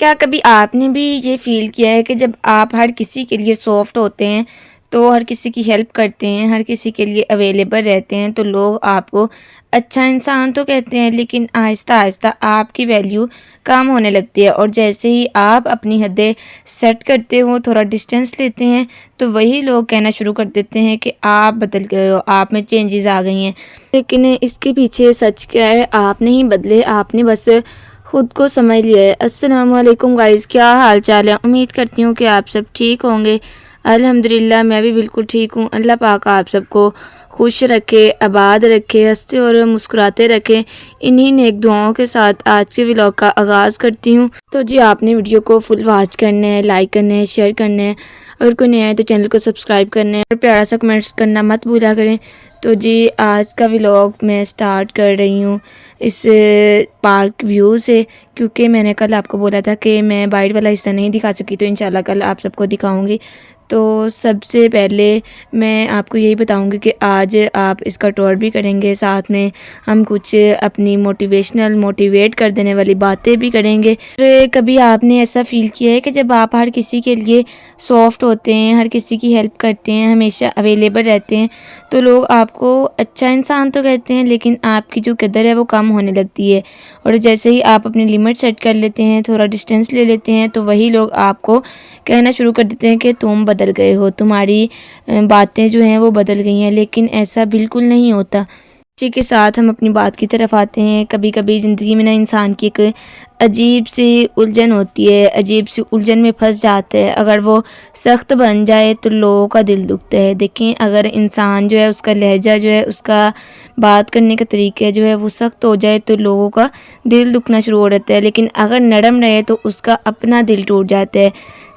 کیا کبھی آپ نے بھی یہ فیل کیا ہے کہ جب آپ ہر کسی کے لیے سافٹ ہوتے ہیں، تو ہر کسی کی ہیلپ کرتے ہیں، ہر کسی کے لیے اویلیبل رہتے ہیں، تو لوگ آپ کو اچھا انسان تو کہتے ہیں، لیکن آہستہ آہستہ آپ کی ویلیو کم ہونے لگتی ہے، اور جیسے ہی آپ اپنی حدیں سیٹ کرتے ہو، تھوڑا ڈسٹینس لیتے ہیں، تو وہی لوگ کہنا شروع کر دیتے ہیں کہ آپ بدل گئے ہو، آپ میں چینجز آ گئی ہیں۔ لیکن اس کے پیچھے سچ کیا ہے؟ آپ نہیں بدلے، آپ نے بس خود کو سمجھ لیا ہے۔ السلام علیکم گائز، کیا حال چال ہے؟ امید کرتی ہوں کہ آپ سب ٹھیک ہوں گے۔ الحمدللہ میں بھی بالکل ٹھیک ہوں۔ اللہ پاک آپ سب کو خوش رکھے، آباد رکھے، ہنستے اور مسکراتے رکھے۔ انہی نیک دعاؤں کے ساتھ آج کے ولاگ کا آغاز کرتی ہوں۔ تو جی، آپ نے ویڈیو کو فل واچ کرنا ہے، لائک کرنا ہے، شیئر کرنا ہے، اگر کوئی نیا ہے تو چینل کو سبسکرائب کرنا ہے، اور پیارا سا کمنٹ کرنا مت بھولا کریں۔ تو جی، آج کا ولاگ میں سٹارٹ کر رہی ہوں اس پارک ویو سے، کیونکہ میں نے کل آپ کو بولا تھا کہ میں بائٹ والا حصہ نہیں دکھا سکی، تو انشاءاللہ کل آپ سب کو دکھاؤں گی۔ تو سب سے پہلے میں آپ کو یہی بتاؤں گی کہ آج آپ اس کا ٹور بھی کریں گے، ساتھ میں ہم کچھ اپنی موٹیویٹ کر دینے والی باتیں بھی کریں گے۔ پھر کبھی آپ نے ایسا فیل کیا ہے کہ جب آپ ہر کسی کے لیے سافٹ ہوتے ہیں، ہر کسی کی ہیلپ کرتے ہیں، ہمیشہ اویلیبل رہتے ہیں، تو لوگ آپ کو اچھا انسان تو کہتے ہیں، لیکن آپ کی جو قدر ہے وہ کم ہونے لگتی ہے، اور جیسے ہی آپ اپنی لمٹ سیٹ کر لیتے ہیں، تھوڑا ڈسٹینس لے لیتے ہیں، تو وہی لوگ آپ کو کہنا شروع کر دیتے ہیں کہ تم بدل گئے ہو، تمہاری باتیں جو ہیں وہ بدل گئی ہیں، لیکن ایسا بالکل نہیں ہوتا۔ اسی کے ساتھ ہم اپنی بات کی طرف آتے ہیں۔ کبھی کبھی زندگی میں نا انسان کی ایک عجیب سی الجھن ہوتی ہے، عجیب سی الجھن میں پھنس جاتا ہے۔ اگر وہ سخت بن جائے تو لوگوں کا دل دکھتا ہے۔ دیکھیں، اگر انسان جو ہے اس کا لہجہ جو ہے، اس کا بات کرنے کا طریقہ جو ہے وہ سخت ہو جائے تو لوگوں کا دل دکھنا شروع ہو جاتا ہے، لیکن اگر نرم رہے تو اس کا اپنا دل ٹوٹ جاتا ہے۔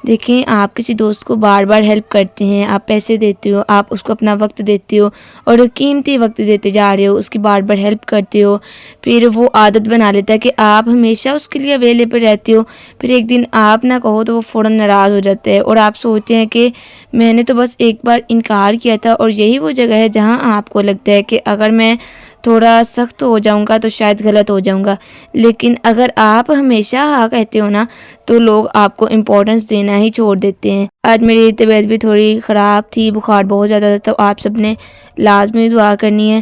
دیکھیں، آپ کسی دوست کو بار بار ہیلپ کرتے ہیں، آپ پیسے دیتے ہو، آپ اس کو اپنا وقت دیتے ہو، اور قیمتی وقت دیتے جا رہے ہو، اس کی بار بار ہیلپ کرتے ہو، پھر وہ عادت بنا لیتا ہے کہ آپ ہمیشہ اس کے لیے اویلیبل رہتے ہو۔ پھر ایک دن آپ نہ کہو تو وہ فوراً ناراض ہو جاتا ہے، اور آپ سوچتے ہیں کہ میں نے تو بس ایک بار انکار کیا تھا، اور یہی وہ جگہ ہے جہاں آپ کو لگتا ہے کہ اگر میں تھوڑا سخت ہو جاؤں گا تو شاید غلط ہو جاؤں گا۔ لیکن اگر آپ ہمیشہ ہاں کہتے ہو نا، تو لوگ آپ کو امپورٹنس دینا ہی چھوڑ دیتے ہیں۔ آج میری طبیعت بھی تھوڑی خراب تھی، بخار بہت زیادہ تھا، تو آپ سب نے لازمی دعا کرنی ہے۔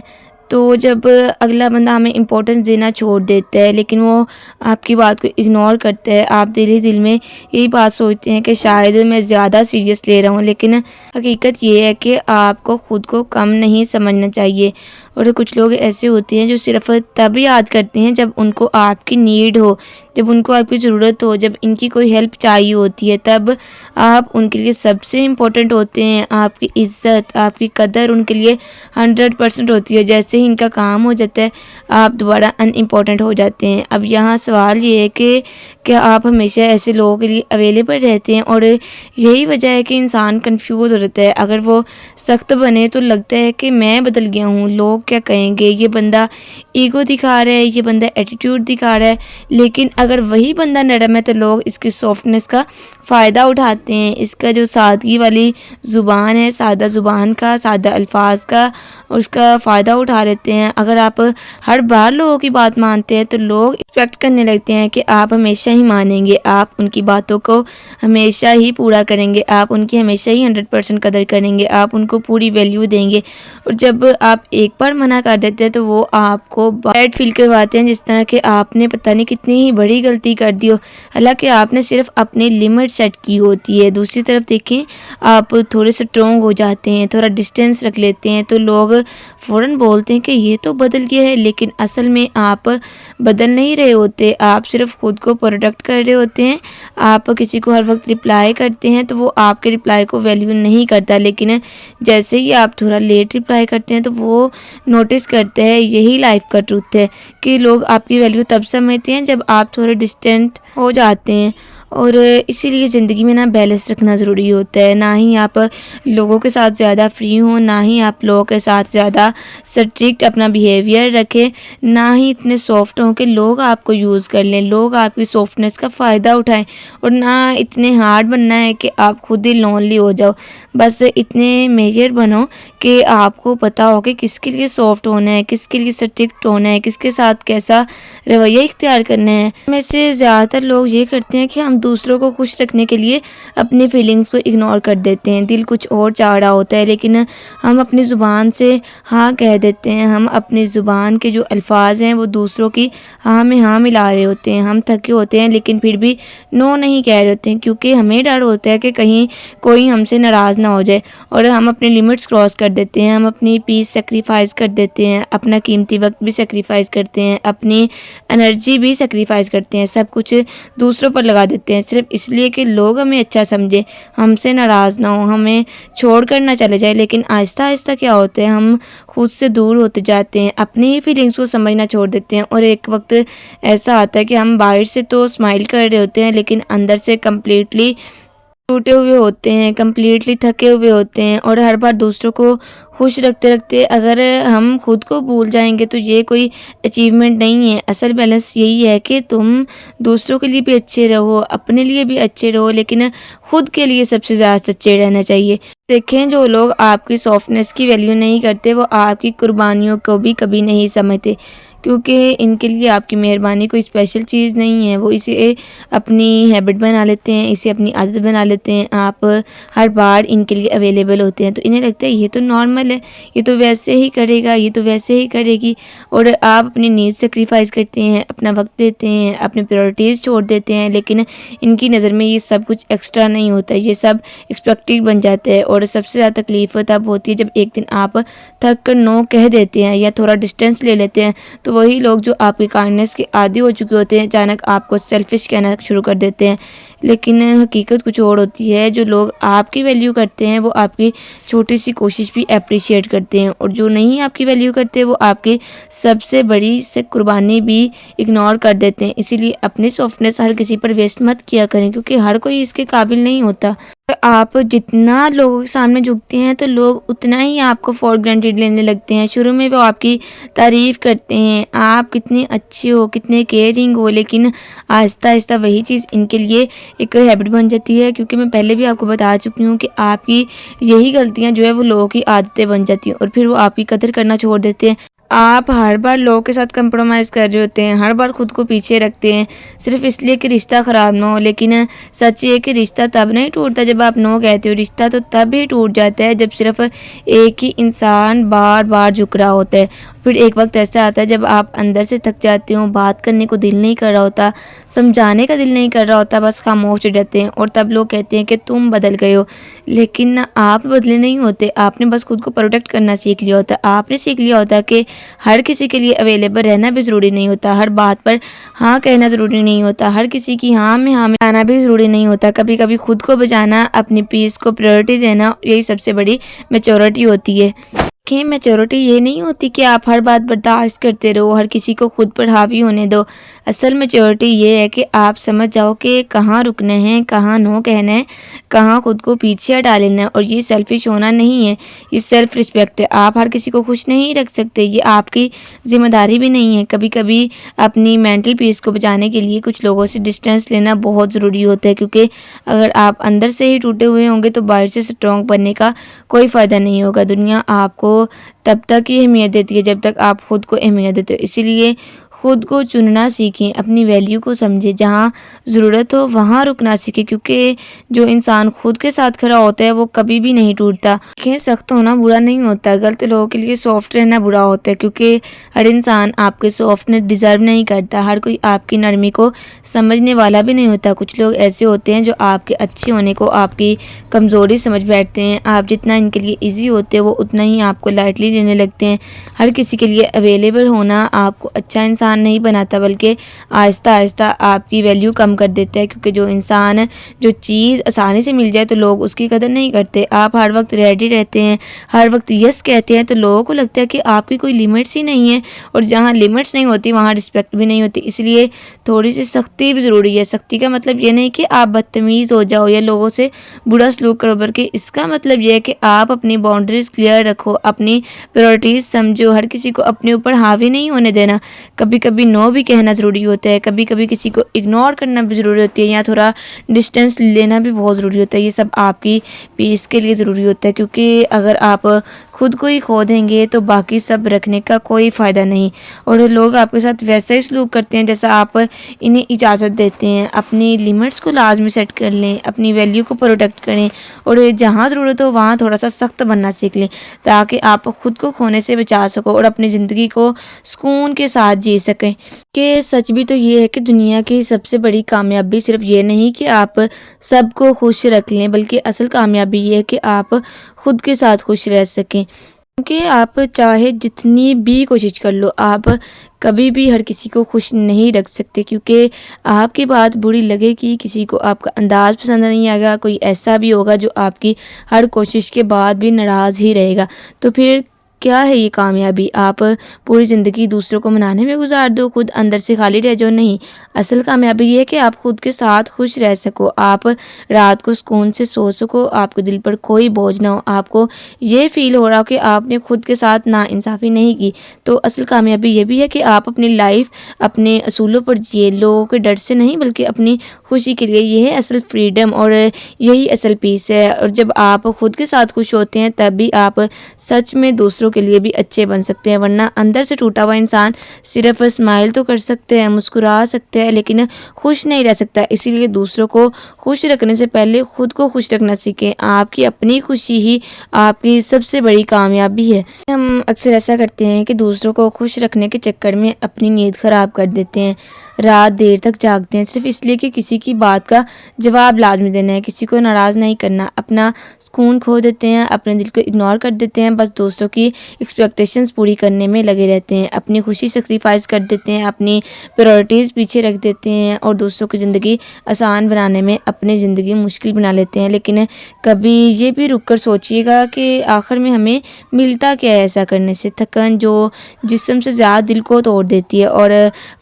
تو جب اگلا بندہ ہمیں امپورٹنس دینا چھوڑ دیتا ہے، لیکن وہ آپ کی بات کو اگنور کرتا ہے، آپ دل ہی دل میں یہی بات سوچتے ہیں کہ شاید میں زیادہ سیریس لے رہا ہوں، لیکن حقیقت یہ ہے کہ آپ کو خود کو کم نہیں سمجھنا چاہیے۔ اور کچھ لوگ ایسے ہوتے ہیں جو صرف تب یاد کرتے ہیں جب ان کو آپ کی نیڈ ہو، جب ان کو آپ کی ضرورت ہو، جب ان کی کوئی ہیلپ چاہیے ہوتی ہے، تب آپ ان کے لیے سب سے امپورٹنٹ ہوتے ہیں۔ آپ کی عزت، آپ کی قدر ان کے لیے 100% ہوتی ہے۔ جیسے ہی ان کا کام ہو جاتا ہے، آپ دوبارہ ان امپورٹنٹ ہو جاتے ہیں۔ اب یہاں سوال یہ ہے کہ کیا آپ ہمیشہ ایسے لوگوں کے لیے اویلیبل رہتے ہیں؟ اور یہی وجہ ہے کہ انسان کنفیوز ہو جاتا ہے۔ اگر وہ سخت بنے تو لگتا ہے کہ میں بدل گیا ہوں، لوگ کیا کہیں گے، یہ بندہ ایگو دکھا رہا ہے، یہ بندہ ایٹیٹیوڈ دکھا رہا ہے۔ لیکن اگر وہی بندہ نرم ہے تو لوگ اس کی سافٹنس کا فائدہ اٹھاتے ہیں، اس کا جو سادگی والی زبان ہے، سادہ زبان کا، سادہ الفاظ کا، اس کا فائدہ اٹھا لیتے ہیں۔ اگر آپ ہر بار لوگوں کی بات مانتے ہیں تو لوگ ایکسپیکٹ کرنے لگتے ہیں کہ آپ ہمیشہ ہی مانیں گے، آپ ان کی باتوں کو ہمیشہ ہی پورا کریں گے، آپ ان کی ہمیشہ ہی 100% قدر کریں گے، آپ ان کو پوری ویلیو دیں گے۔ اور جب آپ ایک بار منع کر دیتے ہیں تو وہ آپ کو بیڈ فیل کرواتے ہیں، جس طرح کہ آپ نے پتہ نہیں کتنی ہی بڑی غلطی کر دی ہو، حالانکہ آپ نے صرف اپنی لمٹ سیٹ کی ہوتی ہے۔ دوسری طرف دیکھیں، آپ تھوڑے سٹرونگ ہو جاتے ہیں، تھوڑا ڈسٹینس رکھ لیتے ہیں، تو لوگ فوراً بولتے ہیں کہ یہ تو بدل گیا ہے، لیکن اصل میں آپ بدل نہیں رہے ہوتے، آپ صرف خود کو پروٹیکٹ کر رہے ہوتے ہیں۔ آپ کسی کو ہر وقت رپلائی کرتے ہیں تو وہ آپ کے رپلائی کو ویلیو نہیں کرتا، لیکن جیسے ہی آپ تھوڑا لیٹ رپلائی کرتے ہیں تو وہ نوٹس کرتے ہیں۔ یہی لائف کا ٹروتھ ہے کہ لوگ آپ کی ویلیو تب سمجھتے ہیں جب آپ تھوڑے ڈسٹینٹ ہو جاتے ہیں۔ اور اسی لیے زندگی میں نا بیلنس رکھنا ضروری ہوتا ہے. نہ ہی آپ لوگوں کے ساتھ زیادہ فری ہوں، نہ ہی آپ لوگوں کے ساتھ زیادہ اسٹرکٹ اپنا بیہیویئر رکھیں، نہ ہی اتنے سافٹ ہوں کہ لوگ آپ کو یوز کر لیں، لوگ آپ کی سافٹنس کا فائدہ اٹھائیں، اور نہ اتنے ہارڈ بننا ہے کہ آپ خود ہی لونلی ہو جاؤ. بس اتنے میجر بنو کہ آپ کو پتہ ہو کہ کس کے لیے سافٹ ہونا ہے، کس کے لیے اسٹرکٹ ہونا ہے، کس کے ساتھ کیسا رویہ اختیار کرنا ہے. میں سے زیادہ تر لوگ یہ کرتے ہیں کہ ہم دوسروں کو خوش رکھنے کے لیے اپنی فیلنگز کو اگنور کر دیتے ہیں. دل کچھ اور چاہ رہا ہوتا ہے لیکن ہم اپنی زبان سے ہاں کہہ دیتے ہیں. ہم اپنی زبان کے جو الفاظ ہیں وہ دوسروں کی ہاں میں ہاں ملا رہے ہوتے ہیں. ہم تھکے ہوتے ہیں لیکن پھر بھی نو نہیں کہہ رہے ہوتے ہیں، کیونکہ ہمیں ڈر ہوتا ہے کہ کہیں کوئی ہم سے ناراض نہ ہو جائے، اور ہم اپنے لیمٹس کراس کر دیتے ہیں. ہم اپنی پیس سیکریفائز کر دیتے ہیں، اپنا قیمتی وقت بھی سیکریفائز کرتے ہیں، اپنی انرجی بھی سیکریفائز کرتے ہیں، سب کچھ دوسروں پر لگا دیتے ہیں صرف اس لیے کہ لوگ ہمیں اچھا سمجھیں، ہم سے ناراض نہ ہوں، ہمیں چھوڑ کر نہ چلے جائے. لیکن آہستہ آہستہ کیا ہوتا ہے، ہم خود سے دور ہوتے جاتے ہیں، اپنی ہی فیلنگس کو سمجھنا چھوڑ دیتے ہیں، اور ایک وقت ایسا آتا ہے کہ ہم باہر سے تو اسمائل کر رہے ہوتے ہیں لیکن اندر سے کمپلیٹلی ٹوٹے ہوئے ہوتے ہیں، کمپلیٹلی تھکے ہوئے ہوتے ہیں. اور ہر بار دوسروں کو خوش رکھتے رکھتے اگر ہم خود کو بھول جائیں گے تو یہ کوئی اچیومنٹ نہیں ہے. اصل بیلنس یہی ہے کہ تم دوسروں کے لیے بھی اچھے رہو، اپنے لیے بھی اچھے رہو، لیکن خود کے لیے سب سے زیادہ سچے رہنا چاہیے. دیکھیں، جو لوگ آپ کی سافٹنس کی ویلیو نہیں کرتے وہ آپ کی قربانیوں کو بھی کبھی نہیں سمجھتے، کیونکہ ان کے لیے آپ کی مہربانی کوئی اسپیشل چیز نہیں ہے. وہ اسے اپنی ہیبٹ بنا لیتے ہیں، اسے اپنی عادت بنا لیتے ہیں. آپ ہر بار ان کے لیے اویلیبل ہوتے ہیں تو انہیں لگتا ہے یہ تو نارمل ہے، یہ تو ویسے ہی کرے گا، یہ تو ویسے ہی کرے گی. اور آپ اپنی نیڈ سیکریفائز کرتے ہیں، اپنا وقت دیتے ہیں، اپنے پریورٹیز چھوڑ دیتے ہیں، لیکن ان کی نظر میں یہ سب کچھ ایکسٹرا نہیں ہوتا، یہ سب ایکسپیکٹڈ بن جاتا ہے. اور سب سے زیادہ تکلیف تب ہوتی ہے جب ایک دن آپ تھک کر نو کہہ دیتے ہیں یا تھوڑا ڈسٹینس لے لیتے ہیں، تو وہی لوگ جو آپ کی کائنڈنس کے عادی ہو چکے ہوتے ہیں اچانک آپ کو سیلفش کہنا شروع کر دیتے ہیں. لیکن حقیقت کچھ اور ہوتی ہے. جو لوگ آپ کی ویلیو کرتے ہیں وہ آپ کی چھوٹی سی کوشش بھی اپریشیٹ کرتے ہیں، اور جو نہیں آپ کی ویلیو کرتے وہ آپ کی سب سے بڑی سے قربانی بھی اگنور کر دیتے ہیں. اسی لیے اپنی سافٹنس ہر کسی پر ویسٹ مت کیا کریں، کیونکہ ہر کوئی اس کے قابل نہیں ہوتا. آپ جتنا لوگوں کے سامنے جھکتے ہیں تو لوگ اتنا ہی آپ کو فار گرانٹیڈ لینے لگتے ہیں. شروع میں وہ آپ کی تعریف کرتے ہیں، آپ کتنے اچھے ہو، کتنے کیئرنگ ہو، لیکن آہستہ آہستہ وہی چیز ان کے لیے ایک ہیبٹ بن جاتی ہے. کیونکہ میں پہلے بھی آپ کو بتا چکی ہوں کہ آپ کی یہی غلطیاں جو ہے وہ لوگوں کی عادتیں بن جاتی ہیں، اور پھر وہ آپ کی قدر کرنا چھوڑ دیتے ہیں. آپ ہر بار لوگوں کے ساتھ کمپرومائز کر رہے ہوتے ہیں، ہر بار خود کو پیچھے رکھتے ہیں صرف اس لیے کہ رشتہ خراب نہ ہو. لیکن سچ یہ کہ رشتہ تب نہیں ٹوٹتا جب آپ نو کہتے ہو، رشتہ تو تب ہی ٹوٹ جاتا ہے جب صرف ایک ہی انسان بار بار جھک رہا ہوتا ہے. پھر ایک وقت ایسا آتا ہے جب آپ اندر سے تھک جاتے ہو، بات کرنے کو دل نہیں کر رہا ہوتا، سمجھانے کا دل نہیں کر رہا ہوتا، بس خاموش ہو جاتے ہیں. اور تب لوگ کہتے ہیں کہ تم بدل گئے ہو، لیکن آپ بدلے نہیں ہوتے. آپ نے بس خود کو پروٹیکٹ کرنا سیکھ لیا ہوتا. آپ نے سیکھ لیا ہوتا کہ ہر کسی کے لیے اویلیبل رہنا بھی ضروری نہیں ہوتا، ہر بات پر ہاں کہنا ضروری نہیں ہوتا، ہر کسی کی ہاں میں ہاں ملانا بھی ضروری نہیں ہوتا. کبھی کبھی خود کو بچانا، اپنی پیس کو پریورٹی دینا، یہی سب سے بڑی میچورٹی ہوتی ہے. کہ میچورٹی یہ نہیں ہوتی کہ آپ ہر بات برداشت کرتے رہو، ہر کسی کو خود پر حاوی ہونے دو. اصل میچورٹی یہ ہے کہ آپ سمجھ جاؤ کہ کہاں رکنا ہے، کہاں نو کہنا ہے، کہاں خود کو پیچھے ہٹا لینا ہے. اور یہ سیلفش ہونا نہیں ہے، یہ سیلف رسپیکٹ ہے. آپ ہر کسی کو خوش نہیں رکھ سکتے، یہ آپ کی ذمہ داری بھی نہیں ہے. کبھی کبھی اپنی مینٹل پیس کو بچانے کے لیے کچھ لوگوں سے ڈسٹینس لینا بہت ضروری ہوتا ہے، کیونکہ اگر آپ اندر سے ہی ٹوٹے ہوئے ہوں گے تو باہر سے اسٹرانگ بننے کا کوئی فائدہ نہیں ہوگا. دنیا آپ کو تب تک ہی اہمیت دیتی ہے جب تک آپ خود کو اہمیت دیتے ہو. اسی لیے خود کو چننا سیکھیں، اپنی ویلیو کو سمجھیں، جہاں ضرورت ہو وہاں رکنا سیکھیں، کیونکہ جو انسان خود کے ساتھ کھڑا ہوتا ہے وہ کبھی بھی نہیں ٹوٹتا. کہ سخت ہونا برا نہیں ہوتا، غلط لوگوں کے لیے سافٹ رہنا برا ہوتا ہے، کیونکہ ہر انسان آپ کے سافٹنس ڈیزرو نہیں کرتا، ہر کوئی آپ کی نرمی کو سمجھنے والا بھی نہیں ہوتا. کچھ لوگ ایسے ہوتے ہیں جو آپ کے اچھے ہونے کو آپ کی کمزوری سمجھ بیٹھتے ہیں. آپ جتنا ان کے لیے ایزی ہوتے ہیں وہ اتنا ہی آپ کو لائٹلی لینے لگتے ہیں. ہر کسی کے لیے اویلیبل ہونا آپ کو اچھا انسان انسان نہیں بناتا بلکہ آہستہ آہستہ آپ کی ویلیو کم کر دیتا ہے، کیونکہ جو چیز آسانی سے مل جائے تو لوگ اس کی قدر نہیں کرتے۔ آپ ہر وقت ریڈی رہتے ہیں، ہر وقت یس کہتے ہیں، تو لوگوں کو لگتا ہے کہ آپ کی کوئی لیمٹس ہی نہیں ہے، اور جہاں لیمٹس نہیں ہوتی وہاں رسپیکٹ بھی نہیں ہوتی۔ اس لیے تھوڑی سی سختی بھی ضروری ہے۔ سختی کا مطلب یہ نہیں کہ آپ بدتمیز ہو جاؤ یا لوگوں سے برا سلوک کرو، بلکہ اس کا مطلب یہ ہے کہ آپ اپنی باؤنڈریز کلیئر رکھو، اپنی پریورٹیز سمجھو، ہر کسی کو اپنے اوپر حاوی نہیں ہونے دینا۔ کبھی کبھی نو بھی کہنا ضروری ہوتا ہے، کبھی کبھی کسی کو اگنور کرنا بھی ضروری ہوتی ہے، یا تھوڑا ڈسٹینس لینا بھی بہت ضروری ہوتا ہے۔ یہ سب آپ کی پیس کے لیے ضروری ہوتا ہے، کیونکہ اگر آپ خود کو ہی کھو دیں گے تو باقی سب رکھنے کا کوئی فائدہ نہیں، اور لوگ آپ کے ساتھ ویسا ہی سلوک کرتے ہیں جیسا آپ انہیں اجازت دیتے ہیں۔ اپنی لیمٹس کو لازمی سیٹ کر لیں، اپنی ویلیو کو پروٹیکٹ کریں، اور جہاں ضرورت ہو وہاں تھوڑا سا سخت بننا سیکھ لیں، تاکہ آپ خود کو کھونے سے بچا سکو اور اپنی زندگی کو سکون کے ساتھ جی سکیں۔ کہ سچ بھی تو یہ ہے کہ دنیا کی سب سے بڑی کامیابی صرف یہ نہیں کہ آپ سب کو خوش رکھ لیں، بلکہ اصل کامیابی یہ ہے کہ آپ خود کے ساتھ خوش رہ سکیں۔ کیونکہ آپ چاہے جتنی بھی کوشش کر لو، آپ کبھی بھی ہر کسی کو خوش نہیں رکھ سکتے، کیونکہ آپ کی بات بری لگے گی، کسی کو آپ کا انداز پسند نہیں آئے گا، کوئی ایسا بھی ہوگا جو آپ کی ہر کوشش کے بعد بھی ناراض ہی رہے گا۔ تو پھر کیا ہے یہ کامیابی؟ آپ پوری زندگی دوسروں کو منانے میں گزار دو، خود اندر سے خالی رہ جاؤ؟ نہیں، اصل کامیابی یہ ہے کہ آپ خود کے ساتھ خوش رہ سکو، آپ رات کو سکون سے سو سکو، آپ کے دل پر کوئی بوجھ نہ ہو، آپ کو یہ فیل ہو رہا ہو کہ آپ نے خود کے ساتھ ناانصافی نہیں کی۔ تو اصل کامیابی یہ بھی ہے کہ آپ اپنی لائف اپنے اصولوں پر جیے، لوگوں کے ڈر سے نہیں بلکہ اپنی خوشی کے لیے۔ یہ ہے اصل فریڈم، اور یہی اصل پیس ہے۔ اور جب آپ خود کے ساتھ خوش ہوتے ہیں تب بھی آپ سچ میں دوسروں کے لیے بھی اچھے بن سکتے ہیں، ورنہ اندر سے ٹوٹا ہوا انسان صرف اسمائل تو کر سکتے ہیں، مسکرا سکتے ہیں، لیکن خوش نہیں رہ سکتا۔ اسی لیے دوسروں کو خوش رکھنے سے پہلے خود کو خوش رکھنا سیکھیں۔ آپ کی اپنی خوشی ہی آپ کی سب سے بڑی کامیابی ہے۔ ہم اکثر ایسا کرتے ہیں کہ دوسروں کو خوش رکھنے کے چکر میں اپنی نیند خراب کر دیتے ہیں، رات دیر تک جاگتے ہیں صرف اس لیے کہ کسی کی بات کا جواب لازمی دینا ہے، کسی کو ناراض نہیں کرنا، اپنا سکون کھو دیتے ہیں، اپنے دل کو اگنور کر دیتے ہیں، بس دوسروں کی ایکسپیکٹیشنز پوری کرنے میں لگے رہتے ہیں، اپنی خوشی سیکریفائز کر دیتے ہیں، اپنی پریورٹیز پیچھے رکھ دیتے ہیں، اور دوسروں کی زندگی آسان بنانے میں اپنی زندگی مشکل بنا لیتے ہیں۔ لیکن کبھی یہ بھی رک کر سوچیے گا کہ آخر میں ہمیں ملتا کیا ہے ایسا کرنے سے؟ تھکن جو جسم سے زیادہ دل کو توڑ دیتی ہے، اور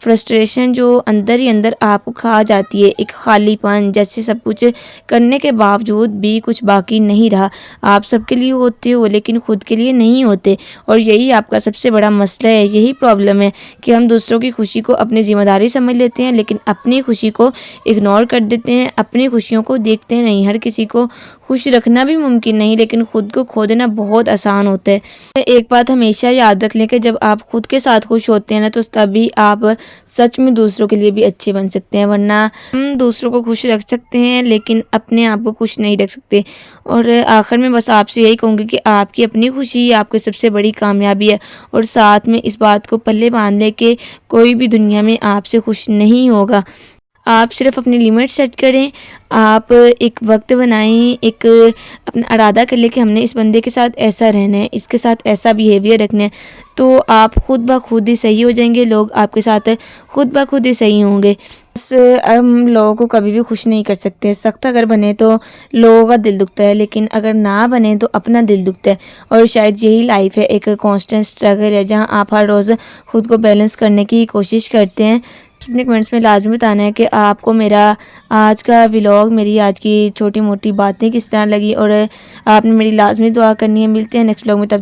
فرسٹریشن جو اندر ہی اندر آپ کو کھا جاتی ہے، ایک خالی پن جیسے سب کچھ کرنے کے باوجود بھی کچھ باقی نہیں رہا۔ آپ سب کے لیے ہوتے ہو لیکن خود کے لیے نہیں ہوتے، اور یہی آپ کا سب سے بڑا مسئلہ ہے، یہی پرابلم ہے کہ ہم دوسروں کی خوشی کو اپنی ذمہ داری سمجھ لیتے ہیں، لیکن اپنی خوشی کو اگنور کر دیتے ہیں، اپنی خوشیوں کو دیکھتے نہیں۔ ہر کسی کو خوش رکھنا بھی ممکن نہیں، لیکن خود کو کھو دینا بہت آسان ہوتا ہے۔ ایک بات ہمیشہ یاد رکھ لیں کہ جب آپ خود کے ساتھ خوش ہوتے ہیں نا، تو تبھی آپ سچ میں دوسروں کے لیے بھی اچھے بن سکتے ہیں، ورنہ ہم دوسروں کو خوش رکھ سکتے ہیں لیکن اپنے آپ کو خوش نہیں رکھ سکتے۔ اور آخر میں بس آپ سے یہی کہوں گی کہ آپ کی اپنی خوشی آپ کی سب سے بڑی کامیابی ہے، اور ساتھ میں اس بات کو پلے باندھ لیں کہ کوئی بھی دنیا میں آپ سے خوش نہیں ہوگا۔ آپ صرف اپنی لیمٹ سیٹ کریں، آپ ایک وقت بنائیں، ایک اپنا ارادہ کر لیں کہ ہم نے اس بندے کے ساتھ ایسا رہنا ہے، اس کے ساتھ ایسا بیہیویئر رکھنا ہے، تو آپ خود بخود ہی صحیح ہو جائیں گے، لوگ آپ کے ساتھ خود بخود ہی صحیح ہوں گے۔ بس ہم لوگوں کو کبھی بھی خوش نہیں کر سکتے، سخت اگر بنے تو لوگوں کا دل دکھتا ہے، لیکن اگر نہ بنے تو اپنا دل دکھتا ہے، اور شاید یہی لائف ہے، ایک کانسٹنٹ اسٹرگل ہے جہاں آپ ہر روز خود کو بیلنس کرنے کی کوشش کرتے ہیں۔ اپنے کمنٹس میں لازمی بتانا ہے کہ آپ کو میرا آج کا ولاگ، میری آج کی چھوٹی موٹی باتیں کس طرح لگی، اور آپ نے میری لازمی دعا کرنی ہے۔ ملتے ہیں نیکسٹ ولاگ میں، تب